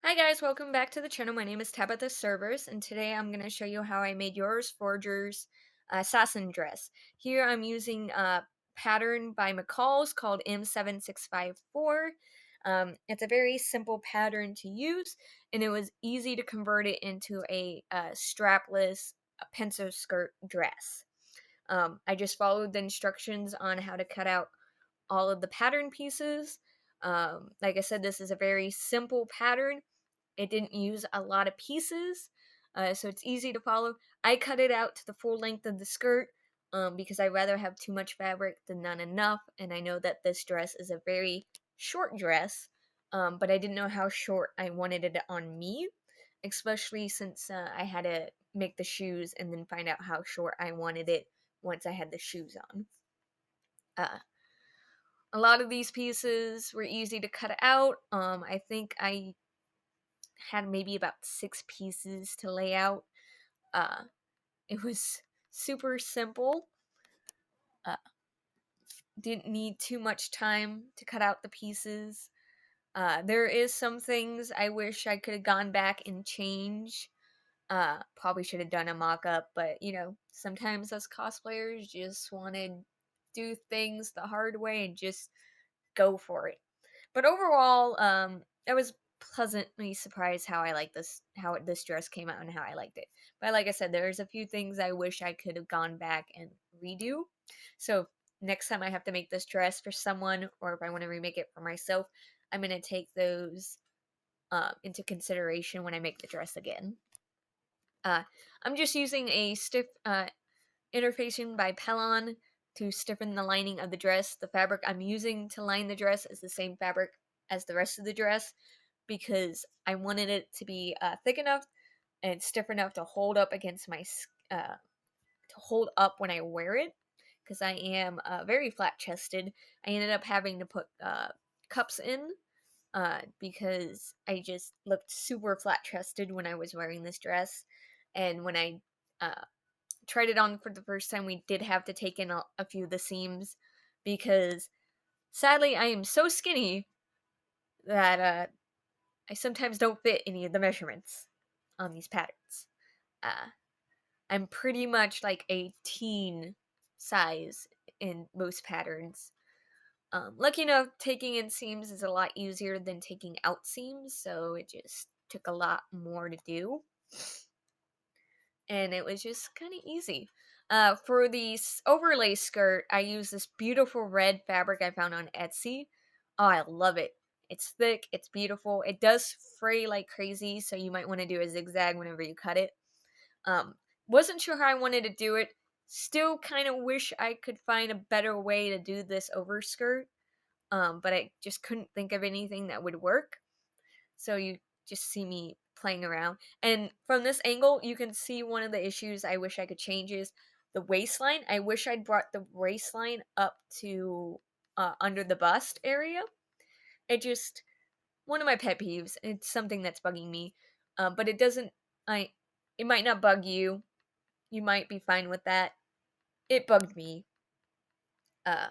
Hi guys, welcome back to the channel. My name is Tabitha Servers, and today I'm going to show you how I made Yor Forger's assassin dress. Here I'm using a pattern by McCall's called M7654. It's a very simple pattern to use, and it was easy to convert it into a strapless pencil skirt dress. I just followed the instructions on how to cut out all of the pattern pieces. Like I said, this is a very simple pattern. It didn't use a lot of pieces, so it's easy to follow. I cut it out to the full length of the skirt because I'd rather have too much fabric than not enough, and I know that this dress is a very short dress, but I didn't know how short I wanted it on me, especially since I had to make the shoes and then find out how short I wanted it once I had the shoes on. Uh, a lot of these pieces were easy to cut out. I think I had maybe about 6 pieces to lay out. Uh, it was super simple. Uh, didn't need too much time to cut out the pieces. There is some things I wish I could have gone back and change. Probably should have done a mock-up, but sometimes us cosplayers just want to do things the hard way and just go for it. But overall, I was pleasantly surprised how this dress came out and how I liked it. But like I said, there's a few things I wish I could have gone back and redo. So next time I have to make this dress for someone, or if I want to remake it for myself, I'm gonna take those into consideration when I make the dress again. Uh, I'm just using a stiff interfacing by Pellon to stiffen the lining of the dress. The fabric I'm using to line the dress is the same fabric as the rest of the dress because I wanted it to be thick enough and stiff enough to hold up against to hold up when I wear it. Because I am very flat chested, I ended up having to put cups in because I just looked super flat chested when I was wearing this dress, and when I uh, tried it on for the first time, we did have to take in a few of the seams because sadly I am so skinny that I sometimes don't fit any of the measurements on these patterns. Uh, I'm pretty much like a teen size in most patterns. Lucky enough, taking in seams is a lot easier than taking out seams, so it just took a lot more to do. And it was just kind of easy. For the overlay skirt, I used this beautiful red fabric I found on Etsy. Oh, I love it. It's thick, it's beautiful. It does fray like crazy, so you might want to do a zigzag whenever you cut it. Um, wasn't sure how I wanted to do it. Still kind of wish I could find a better way to do this overskirt. But I just couldn't think of anything that would work. So you just see me playing around. And from this angle, you can see one of the issues I wish I could change is the waistline. I wish I'd brought the waistline up to under the bust area. It just one of my pet peeves. It's something that's bugging me. But it doesn't. It might not bug you. You might be fine with that. It bugged me. Uh,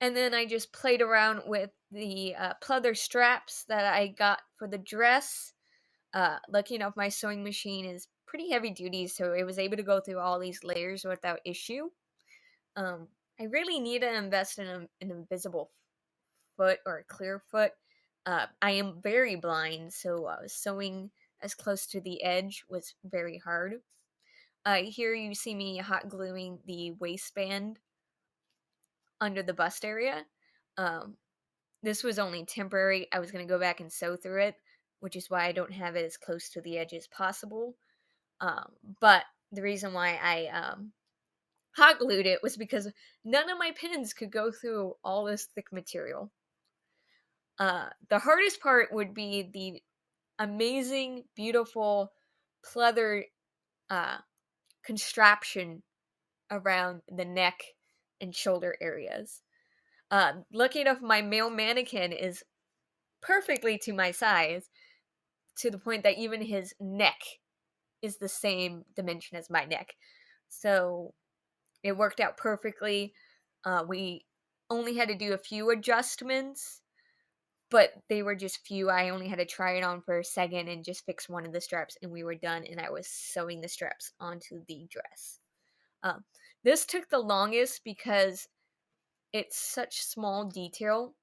and then I just played around with the pleather straps that I got for the dress. Lucky enough, my sewing machine is pretty heavy duty, so it was able to go through all these layers without issue. I really need to invest in an invisible foot or a clear foot. I am very blind, so sewing as close to the edge was very hard. Here you see me hot gluing the waistband under the bust area. Um, this was only temporary. I was going to go back and sew through it, which is why I don't have it as close to the edge as possible. But the reason why I hot glued it was because none of my pins could go through all this thick material. The hardest part would be the amazing, beautiful pleather uh, contraption around the neck and shoulder areas. Lucky enough, my male mannequin is perfectly to my size, to the point that even his neck is the same dimension as my neck. So it worked out perfectly. We only had to do a few adjustments, but they were just few. I only had to try it on for a second and just fix one of the straps, and we were done, and I was sewing the straps onto the dress. Um, this took the longest because it's such small detail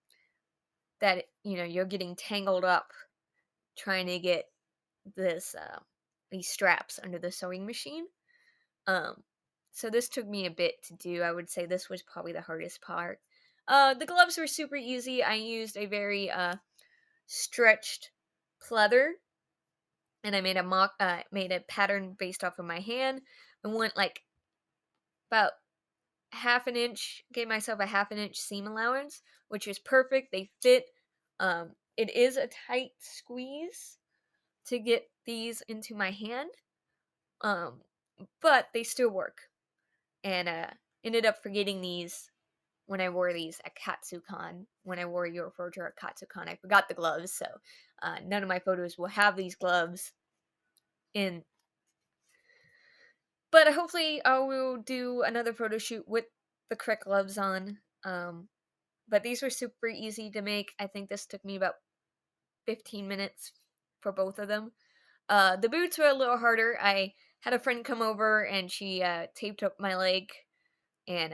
that, you're getting tangled up trying to get this, these straps under the sewing machine. Um, so this took me a bit to do. I would say this was probably the hardest part. The gloves were super easy. I used a very, stretched pleather, and I made a pattern based off of my hand, and went like about half an inch, gave myself a half an inch seam allowance, which is perfect. They fit. It is a tight squeeze to get these into my hand, um, but they still work. And ended up forgetting these when I wore these at KatsuCon. When I wore Yor Forger at KatsuCon, I forgot the gloves, so none of my photos will have these gloves in. But hopefully, I will do another photo shoot with the correct gloves on. But these were super easy to make. I think this took me about 15 minutes for both of them. The boots were a little harder. I had a friend come over and she taped up my leg, and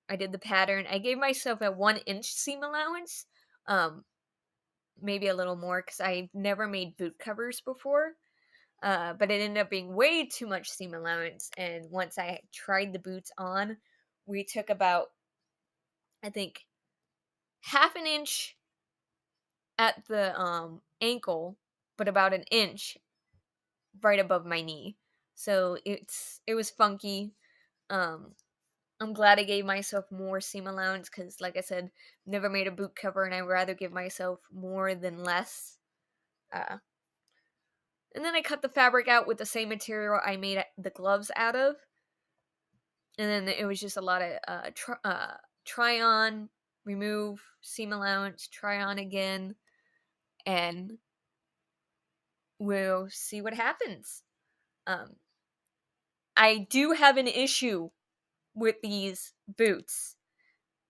I did the pattern. I gave myself a 1 inch seam allowance, um, maybe a little more because I've never made boot covers before. But it ended up being way too much seam allowance. And once I tried the boots on, we took about, I think, half an inch at the ankle, but about an inch right above my knee. So it was funky. Um, I'm glad I gave myself more seam allowance because, like I said, never made a boot cover, and I'd rather give myself more than less. Uh, and then I cut the fabric out with the same material I made the gloves out of, and then it was just a lot of try on, remove, seam allowance, try on again, and we'll see what happens. Um, I do have an issue with these boots.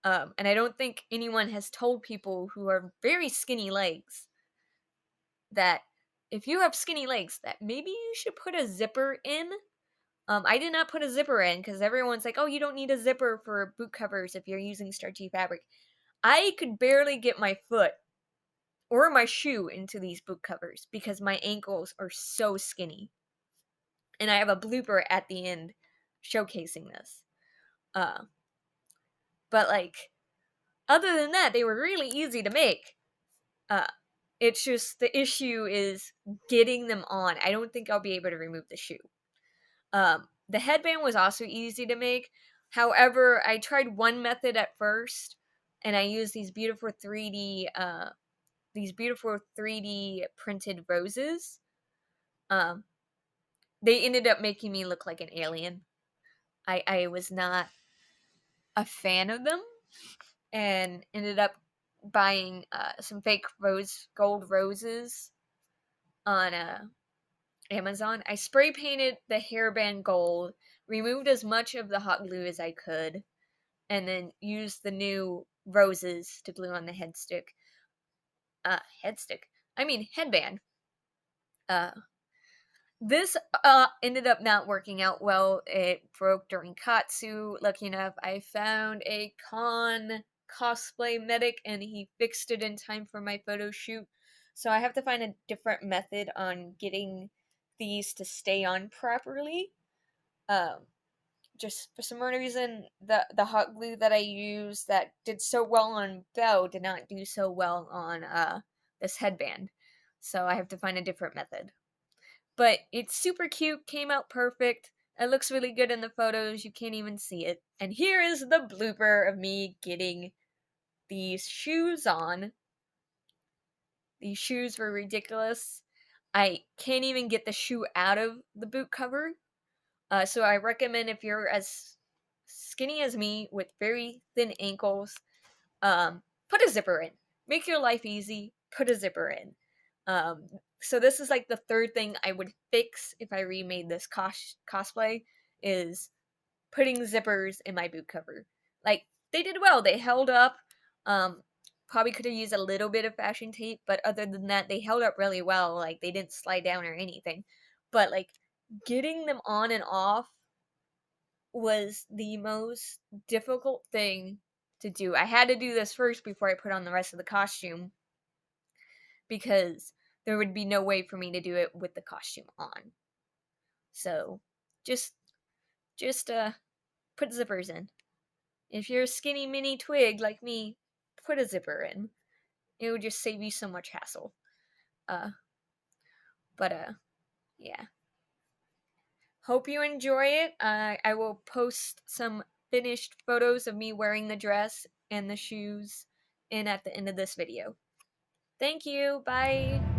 And I don't think anyone has told people who are very skinny legs that if you have skinny legs, that maybe you should put a zipper in. I did not put a zipper in because everyone's like, oh, you don't need a zipper for boot covers if you're using starchy fabric. I could barely get my foot or my shoe into these boot covers because my ankles are so skinny. And I have a blooper at the end showcasing this. Uh, but like, other than that, they were really easy to make. Uh, it's just the issue is getting them on. I don't think I'll be able to remove the shoe. The headband was also easy to make. However, I tried one method at first, and I used these beautiful 3D printed roses. Um, they ended up making me look like an alien. I was not a fan of them, and ended up buying some fake gold roses on Amazon. I spray painted the hairband gold, removed as much of the hot glue as I could, and then used the new roses to glue on the headband. Uh, this ended up not working out well. It broke during Katsu. Lucky enough, I found a cosplay medic, and he fixed it in time for my photo shoot. So I have to find a different method on getting these to stay on properly. Um, just for some reason, the hot glue that I used that did so well on Belle did not do so well on this headband. So I have to find a different method. But it's super cute, came out perfect. It looks really good in the photos, you can't even see it. And here is the blooper of me getting these shoes on. These shoes were ridiculous. I can't even get the shoe out of the boot cover. So I recommend if you're as skinny as me with very thin ankles, put a zipper in. Make your life easy, put a zipper in. So this is like the third thing I would fix if I remade this cosplay is putting zippers in my boot cover. Like, they did well. They held up. Um, Probably could have used a little bit of fashion tape, but other than that, they held up really well. Like, they didn't slide down or anything. But, like, getting them on and off was the most difficult thing to do. I had to do this first before I put on the rest of the costume because there would be no way for me to do it with the costume on. So, just put zippers in. If you're a skinny mini twig like me, put a zipper in. It would just save you so much hassle. Uh, but yeah. Hope you enjoy it. I will post some finished photos of me wearing the dress and the shoes in at the end of this video. Thank you. Bye.